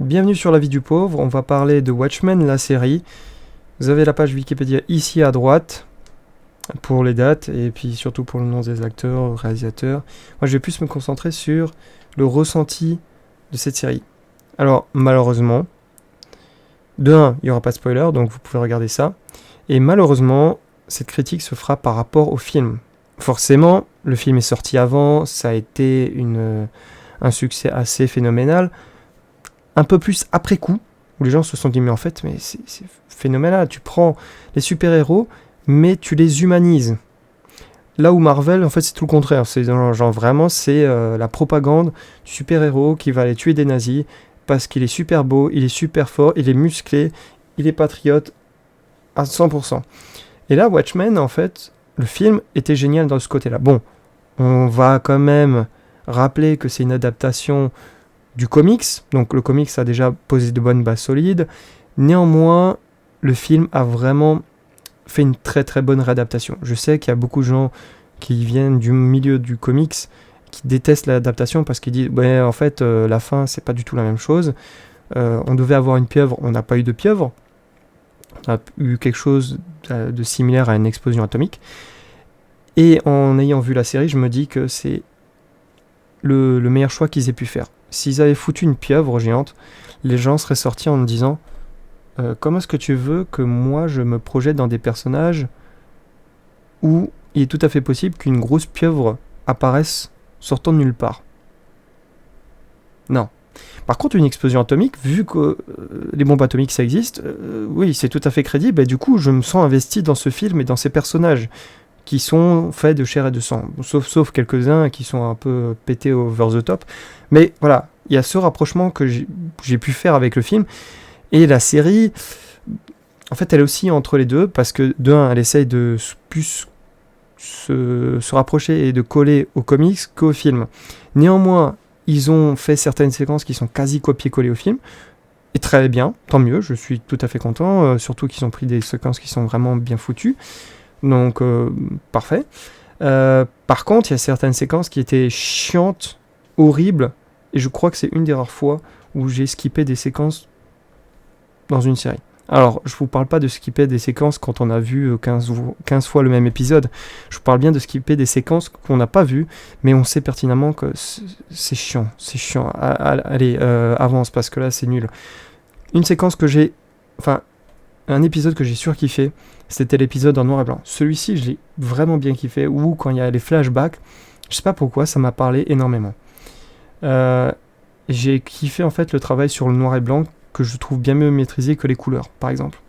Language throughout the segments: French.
Bienvenue sur La Vie du Pauvre, on va parler de Watchmen, la série. Vous avez la page Wikipédia ici à droite pour les dates et puis surtout pour le nom des acteurs, réalisateurs. Moi je vais plus me concentrer sur le ressenti de cette série. Alors malheureusement, de 1, il n'y aura pas de spoiler, donc vous pouvez regarder ça. Et malheureusement, cette critique se fera par rapport au film. Forcément, le film est sorti avant, ça a été un succès assez phénoménal. Un peu plus après coup, où les gens se sont dit mais en fait mais c'est phénoménal, tu prends les super-héros mais tu les humanises. Là où Marvel en fait c'est tout le contraire, c'est genre vraiment c'est la propagande du super-héros qui va aller tuer des nazis parce qu'il est super beau, il est super fort, il est musclé, il est patriote à 100%. Et là Watchmen en fait, le film était génial dans ce côté-là. Bon, on va quand même rappeler que c'est une adaptation du comics, donc le comics a déjà posé de bonnes bases solides. Néanmoins, le film a vraiment fait une très très bonne réadaptation. Je sais qu'il y a beaucoup de gens qui viennent du milieu du comics qui détestent l'adaptation parce qu'ils disent ouais en fait la fin c'est pas du tout la même chose. On devait avoir une pieuvre, on n'a pas eu de pieuvre. On a eu quelque chose de similaire à une explosion atomique. Et en ayant vu la série, je me dis que c'est le meilleur choix qu'ils aient pu faire. S'ils avaient foutu une pieuvre géante, les gens seraient sortis en me disant comment est-ce que tu veux que moi je me projette dans des personnages où il est tout à fait possible qu'une grosse pieuvre apparaisse sortant de nulle part. Non. Par contre, une explosion atomique, vu que les bombes atomiques ça existe, oui, c'est tout à fait crédible, et du coup, je me sens investi dans ce film et dans ces personnages qui sont faits de chair et de sang, sauf quelques-uns qui sont un peu pétés over the top. Mais voilà, il y a ce rapprochement que j'ai pu faire avec le film. Et la série, en fait, elle est aussi entre les deux, parce que de un, elle essaye de plus se rapprocher et de coller aux comics qu'au film. Néanmoins, ils ont fait certaines séquences qui sont quasi copier-coller au film, et très bien, tant mieux, je suis tout à fait content, surtout qu'ils ont pris des séquences qui sont vraiment bien foutues. Donc, parfait. Par contre, il y a certaines séquences qui étaient chiantes, horribles, et je crois que c'est une des rares fois où j'ai skippé des séquences dans une série. Alors, je vous parle pas de skipper des séquences quand on a vu 15 fois le même épisode. Je vous parle bien de skipper des séquences qu'on n'a pas vues, mais on sait pertinemment que c'est chiant. C'est chiant. Allez, avance, parce que là, c'est nul. Une séquence que j'ai... Enfin, un épisode que j'ai surkiffé, c'était l'épisode en noir et blanc. Celui-ci, je l'ai vraiment bien kiffé, où quand il y a les flashbacks, je sais pas pourquoi, ça m'a parlé énormément. J'ai kiffé en fait le travail sur le noir et blanc, que je trouve bien mieux maîtrisé que les couleurs, par exemple.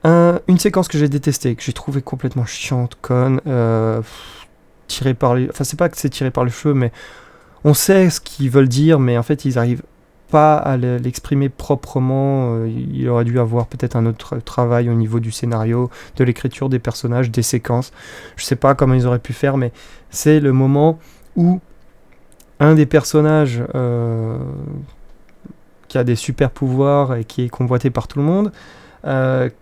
Une séquence que j'ai détestée, que j'ai trouvé complètement chiante, conne, tirée par les... Enfin, c'est pas que c'est tiré par les cheveux, mais on sait ce qu'ils veulent dire, mais en fait, ils arrivent pas à l'exprimer proprement. Il aurait dû avoir peut-être un autre travail au niveau du scénario, de l'écriture des personnages, des séquences. Je sais pas comment ils auraient pu faire, mais c'est le moment où un des personnages qui a des super pouvoirs et qui est convoité par tout le monde,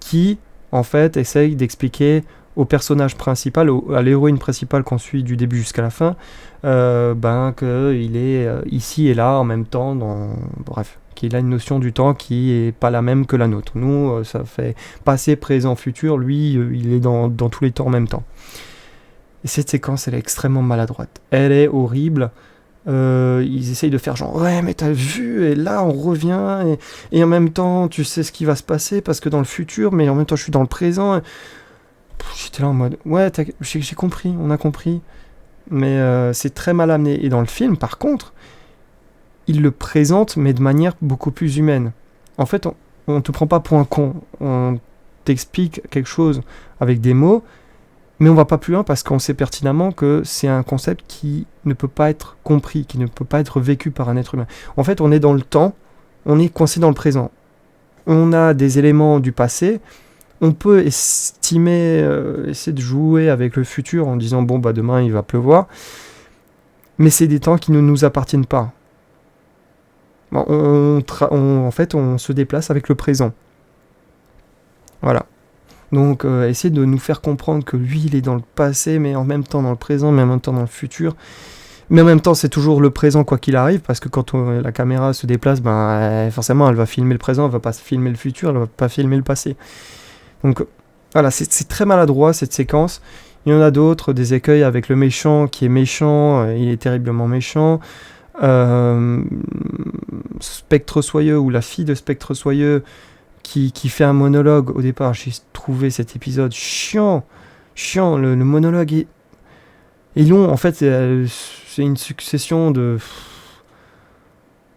qui en fait essaye d'expliquer au personnage principal, à l'héroïne principale qu'on suit du début jusqu'à la fin, qu'il est ici et là en même temps, bref, qu'il a une notion du temps qui est pas la même que la nôtre. Nous, ça fait passé, présent, futur, lui, il est dans tous les temps en même temps. Et cette séquence, elle est extrêmement maladroite. Elle est horrible. Ils essayent de faire genre ouais mais t'as vu et là on revient et en même temps tu sais ce qui va se passer parce que dans le futur mais en même temps je suis dans le présent. J'étais là en mode ouais j'ai compris, on a compris, mais c'est très mal amené. Et dans le film par contre il le présente mais de manière beaucoup plus humaine. En fait on te prend pas pour un con, on t'explique quelque chose avec des mots, mais on va pas plus loin parce qu'on sait pertinemment que c'est un concept qui ne peut pas être compris, qui ne peut pas être vécu par un être humain. En fait, on est dans le temps, on est coincé dans le présent. On a des éléments du passé, on peut estimer, essayer de jouer avec le futur en disant bon bah demain il va pleuvoir, mais c'est des temps qui ne nous appartiennent pas. En fait, on se déplace avec le présent. Voilà. Donc, essayer de nous faire comprendre que lui, il est dans le passé, mais en même temps dans le présent, mais en même temps dans le futur. Mais en même temps, c'est toujours le présent quoi qu'il arrive, parce que quand la caméra se déplace, forcément, elle va filmer le présent, elle va pas filmer le futur, elle va pas filmer le passé. Donc voilà, c'est très maladroit cette séquence. Il y en a d'autres, des écueils avec le méchant qui est méchant, il est terriblement méchant. Spectre Soyeux, ou la fille de Spectre Soyeux, qui fait un monologue au départ. J'ai trouvé cet épisode chiant. Le monologue est long. En fait, c'est une succession de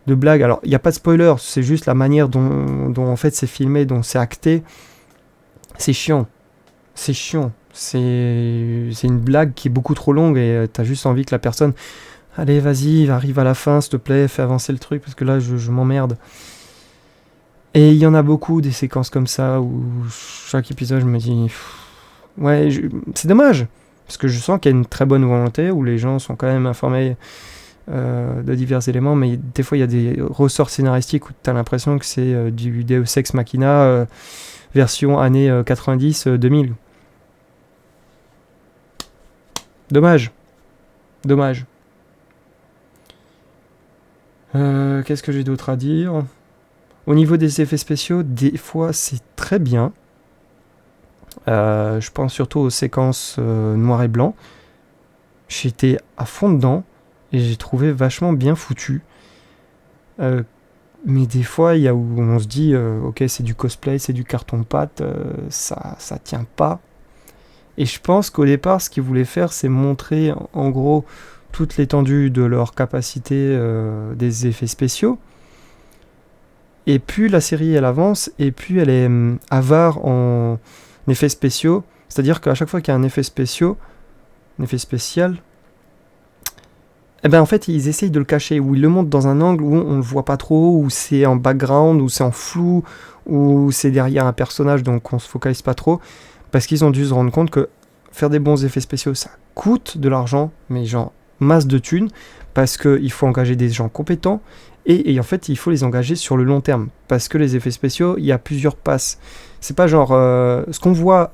blagues. Alors, il n'y a pas de spoiler, c'est juste la manière dont en fait c'est filmé, dont c'est acté. C'est chiant. C'est une blague qui est beaucoup trop longue et t'as juste envie que la personne... Allez, vas-y, arrive à la fin, s'il te plaît, fais avancer le truc, parce que là, je m'emmerde. Et il y en a beaucoup, des séquences comme ça, où chaque épisode, je me dis... Ouais, c'est dommage, parce que je sens qu'il y a une très bonne volonté, où les gens sont quand même informés de divers éléments, mais des fois, il y a des ressorts scénaristiques où tu as l'impression que c'est du Deus Ex Machina version années 90-2000. Dommage. Qu'est-ce que j'ai d'autre à dire ? Au niveau des effets spéciaux, des fois c'est très bien. Je pense surtout aux séquences noir et blanc. J'étais à fond dedans et j'ai trouvé vachement bien foutu. Mais des fois, il y a où on se dit ok, c'est du cosplay, c'est du carton-pâte, ça tient pas. Et je pense qu'au départ, ce qu'ils voulaient faire, c'est montrer en gros toute l'étendue de leur capacité des effets spéciaux. Et plus la série elle avance, et plus elle est avare en effets spéciaux. C'est-à-dire qu'à chaque fois qu'il y a un effet spécial, en fait ils essayent de le cacher, ou ils le montrent dans un angle où on le voit pas trop, ou c'est en background, ou c'est en flou, ou c'est derrière un personnage, donc on se focalise pas trop. Parce qu'ils ont dû se rendre compte que faire des bons effets spéciaux, ça coûte de l'argent, mais genre masse de thunes, parce qu'il faut engager des gens compétents, et en fait, il faut les engager sur le long terme, parce que les effets spéciaux, il y a plusieurs passes. C'est pas genre ce qu'on voit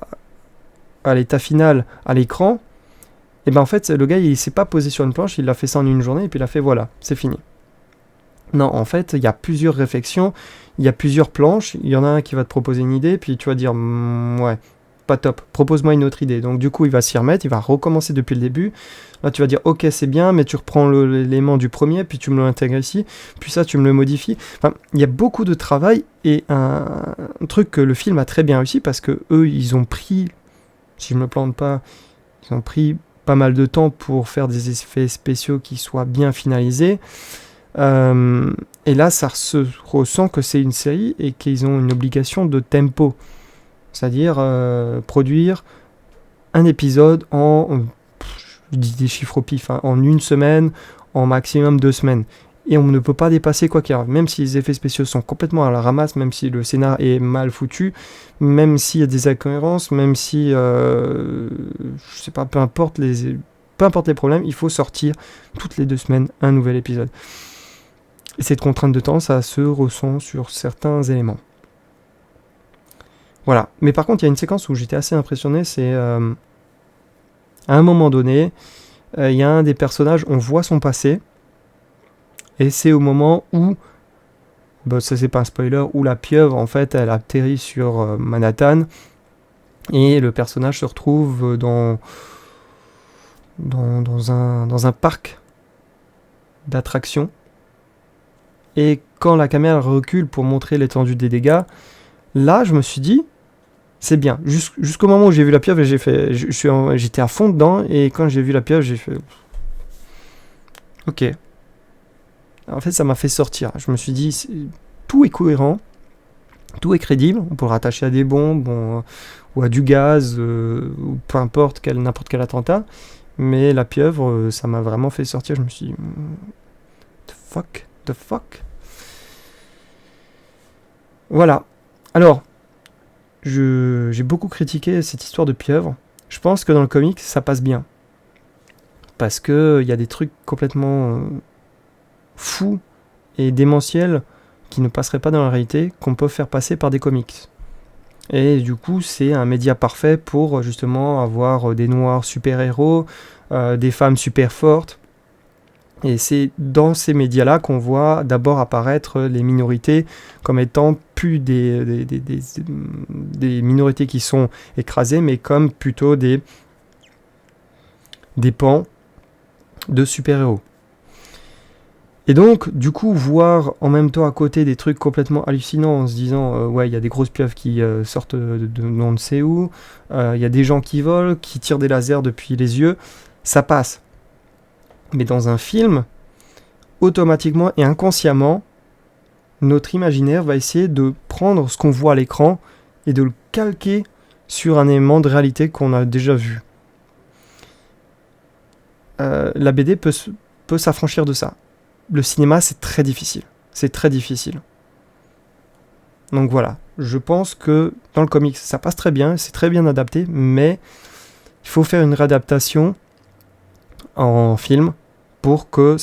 à l'état final à l'écran, et en fait, le gars, il s'est pas posé sur une planche, il a fait ça en une journée, et puis il a fait voilà, c'est fini. Non, en fait, il y a plusieurs réflexions, il y a plusieurs planches, il y en a un qui va te proposer une idée, puis tu vas dire ouais, pas top, propose-moi une autre idée. Donc du coup, il va s'y remettre, il va recommencer depuis le début. Là, tu vas dire, ok, c'est bien, mais tu reprends l'élément du premier, puis tu me l'intègres ici, puis ça, tu me le modifies. Enfin, il y a beaucoup de travail, et un truc que le film a très bien réussi, parce que eux, ils ont pris, si je me plante pas, ils ont pris pas mal de temps pour faire des effets spéciaux qui soient bien finalisés. Et là, ça se ressent que c'est une série, et qu'ils ont une obligation de tempo. C'est-à-dire produire un épisode je dis des chiffres au pif, en une semaine, en maximum 2 semaines. Et on ne peut pas dépasser quoi qu'il arrive, même si les effets spéciaux sont complètement à la ramasse, même si le scénar est mal foutu, même s'il y a des incohérences, même si, je sais pas, peu importe les problèmes, il faut sortir toutes les 2 semaines un nouvel épisode. Et cette contrainte de temps, ça se ressent sur certains éléments. Voilà. Mais par contre, il y a une séquence où j'étais assez impressionné, c'est à un moment donné, il y a un des personnages, on voit son passé, et c'est au moment où, ça c'est pas un spoiler, où la pieuvre, en fait, elle atterrit sur Manhattan, et le personnage se retrouve dans un parc d'attractions, et quand la caméra recule pour montrer l'étendue des dégâts, là, je me suis dit, c'est bien. Jusqu'au moment où j'ai vu la pieuvre, j'étais à fond dedans, et quand j'ai vu la pieuvre, j'ai fait... Ok. En fait, ça m'a fait sortir. Je me suis dit, tout est cohérent, tout est crédible, on peut le rattacher à des bombes, ou à du gaz, ou peu importe, n'importe quel attentat, mais la pieuvre, ça m'a vraiment fait sortir. Je me suis dit, the fuck. Voilà. Alors, j'ai beaucoup critiqué cette histoire de pieuvre. Je pense que dans le comic, ça passe bien. Parce que il y a des trucs complètement fous et démentiels qui ne passeraient pas dans la réalité, qu'on peut faire passer par des comics. Et du coup, c'est un média parfait pour justement avoir des noirs super-héros, des femmes super fortes, Et c'est dans ces médias-là qu'on voit d'abord apparaître les minorités comme étant plus des minorités qui sont écrasées, mais comme plutôt des pans de super-héros. Et donc, du coup, voir en même temps à côté des trucs complètement hallucinants en se disant ouais, il y a des grosses pieuvres qui sortent de on ne sait où, il y a des gens qui volent, qui tirent des lasers depuis les yeux, ça passe. Mais dans un film, automatiquement et inconsciemment, notre imaginaire va essayer de prendre ce qu'on voit à l'écran et de le calquer sur un élément de réalité qu'on a déjà vu. La BD peut s'affranchir de ça. Le cinéma, c'est très difficile. C'est très difficile. Donc voilà, je pense que dans le comics, ça passe très bien, c'est très bien adapté, mais il faut faire une réadaptation en film pour que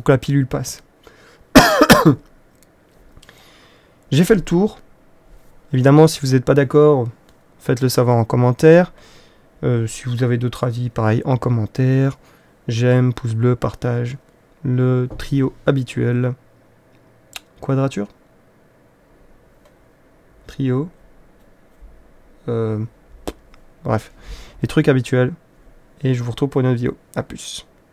la pilule passe. J'ai fait le tour. Évidemment, si vous n'êtes pas d'accord, faites-le savoir en commentaire. Si vous avez d'autres avis, pareil, en commentaire. J'aime, pouce bleu, partage. Le trio habituel. Quadrature. Trio. Bref. Les trucs habituels. Et je vous retrouve pour une autre vidéo. A plus.